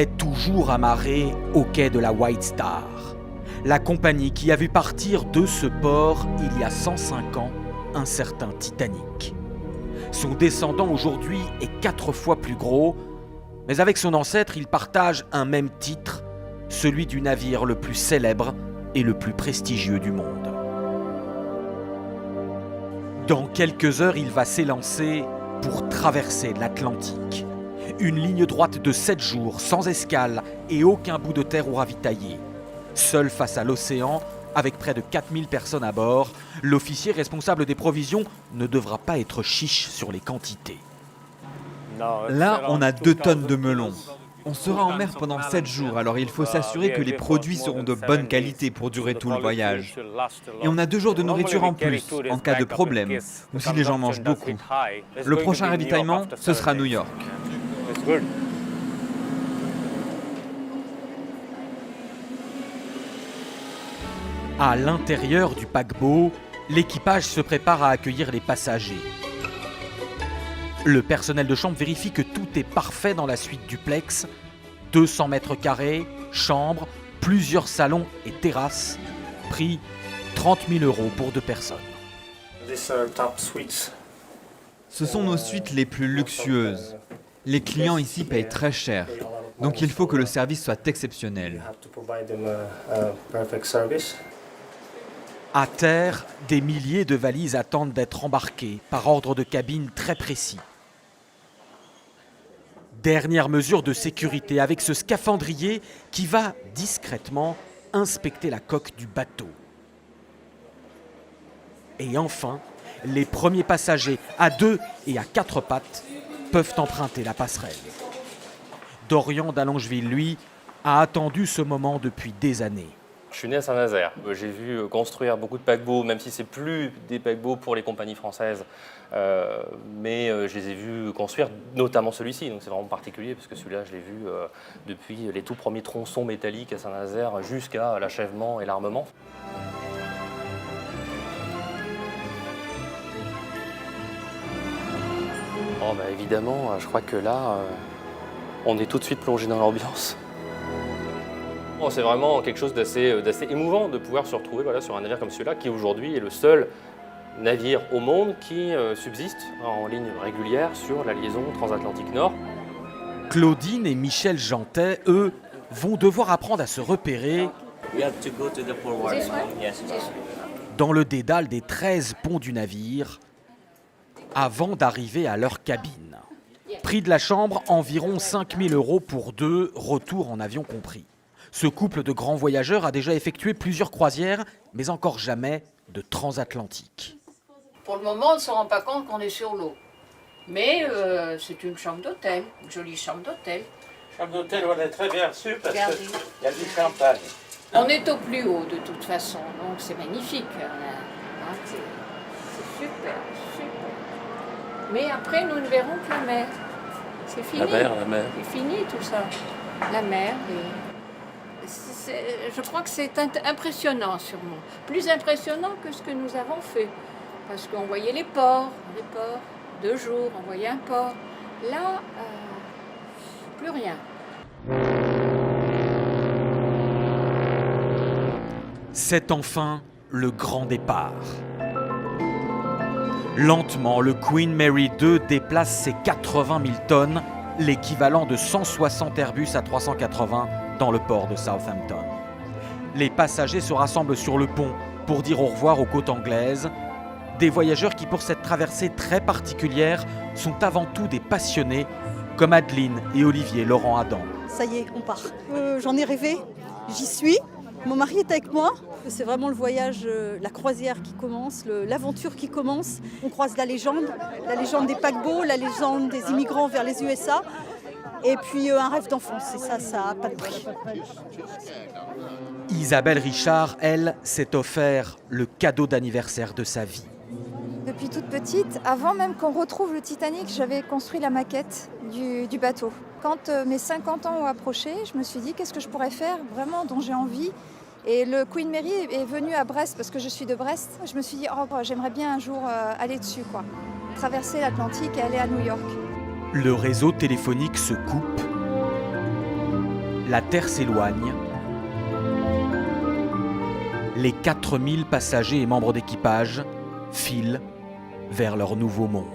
est toujours amarré au quai de la White Star, la compagnie qui a vu partir de ce port il y a 105 ans un certain Titanic. Son descendant aujourd'hui est 4 fois plus gros, mais avec son ancêtre, il partage un même titre, celui du navire le plus célèbre et le plus prestigieux du monde. Dans quelques heures, il va s'élancer pour traverser l'Atlantique. Une ligne droite de 7 jours, sans escale et aucun bout de terre ou ravitaillé. Seul face à l'océan, avec près de 4000 personnes à bord, l'officier responsable des provisions ne devra pas être chiche sur les quantités. Là, on a 2 tonnes de melons. On sera en mer pendant 7 jours, alors il faut s'assurer que les produits seront de bonne qualité pour durer tout le voyage. Et on a 2 jours de nourriture en plus, en cas de problème, ou si les gens mangent beaucoup. Le prochain ravitaillement, ce sera New York. À l'intérieur du paquebot, l'équipage se prépare à accueillir les passagers. Le personnel de chambre vérifie que tout est parfait dans la suite duplex. 200 mètres carrés, chambres, plusieurs salons et terrasses. Prix 30 000 € pour 2 personnes. Ce sont nos suites les plus luxueuses. Les clients ici payent très cher, donc il faut que le service soit exceptionnel. À terre, des milliers de valises attendent d'être embarquées par ordre de cabine très précis. Dernière mesure de sécurité avec ce scaphandrier qui va discrètement inspecter la coque du bateau. Et enfin, les premiers passagers à 2 et à 4 pattes peuvent emprunter la passerelle. Dorian d'Allongeville, lui, a attendu ce moment depuis des années. Je suis né à Saint-Nazaire. J'ai vu construire beaucoup de paquebots, même si ce n'est plus des paquebots pour les compagnies françaises. Mais je les ai vus construire, notamment celui-ci. Donc c'est vraiment particulier, parce que celui-là, je l'ai vu depuis les tout premiers tronçons métalliques à Saint-Nazaire jusqu'à l'achèvement et l'armement. Oh, bah, évidemment, je crois que là, on est tout de suite plongé dans l'ambiance. C'est vraiment quelque chose d'assez émouvant de pouvoir se retrouver sur un navire comme celui-là, qui aujourd'hui est le seul navire au monde qui subsiste en ligne régulière sur la liaison transatlantique Nord. Claudine et Michel Jantet, eux, vont devoir apprendre à se repérer dans le dédale des 13 ponts du navire avant d'arriver à leur cabine. Prix de la chambre, environ 5 000 € pour 2, retour en avion compris. Ce couple de grands voyageurs a déjà effectué plusieurs croisières, mais encore jamais de transatlantique. Pour le moment, on ne se rend pas compte qu'on est sur l'eau. Mais c'est une chambre d'hôtel, une jolie chambre d'hôtel. Chambre d'hôtel, on est très bien reçu parce qu'il y a du champagne. On est au plus haut de toute façon, donc c'est magnifique. C'est super, super. Mais après, nous ne verrons que la mer. C'est fini. La mer. C'est fini tout ça. La mer. Je crois que c'est impressionnant sûrement. Plus impressionnant que ce que nous avons fait. Parce qu'on voyait les ports, 2 jours, on voyait un port. Là, plus rien. C'est enfin le grand départ. Lentement, le Queen Mary II déplace ses 80 000 tonnes, l'équivalent de 160 Airbus A380 dans le port de Southampton. Les passagers se rassemblent sur le pont pour dire au revoir aux côtes anglaises. Des voyageurs qui, pour cette traversée très particulière, sont avant tout des passionnés, comme Adeline et Olivier Laurent Adam. Ça y est, on part. J'en ai rêvé, j'y suis. Mon mari est avec moi. C'est vraiment le voyage, la croisière qui commence, l'aventure qui commence. On croise la légende des paquebots, la légende des immigrants vers les USA. Et puis un rêve d'enfance, et ça n'a pas de prix. Isabelle Richard, elle, s'est offert le cadeau d'anniversaire de sa vie. Depuis toute petite, avant même qu'on retrouve le Titanic, j'avais construit la maquette du bateau. Quand mes 50 ans ont approché, je me suis dit qu'est-ce que je pourrais faire vraiment dont j'ai envie. Et le Queen Mary est venu à Brest parce que je suis de Brest. Je me suis dit j'aimerais bien un jour aller dessus, traverser l'Atlantique et aller à New York. Le réseau téléphonique se coupe. La Terre s'éloigne. Les 4000 passagers et membres d'équipage filent vers leur nouveau monde.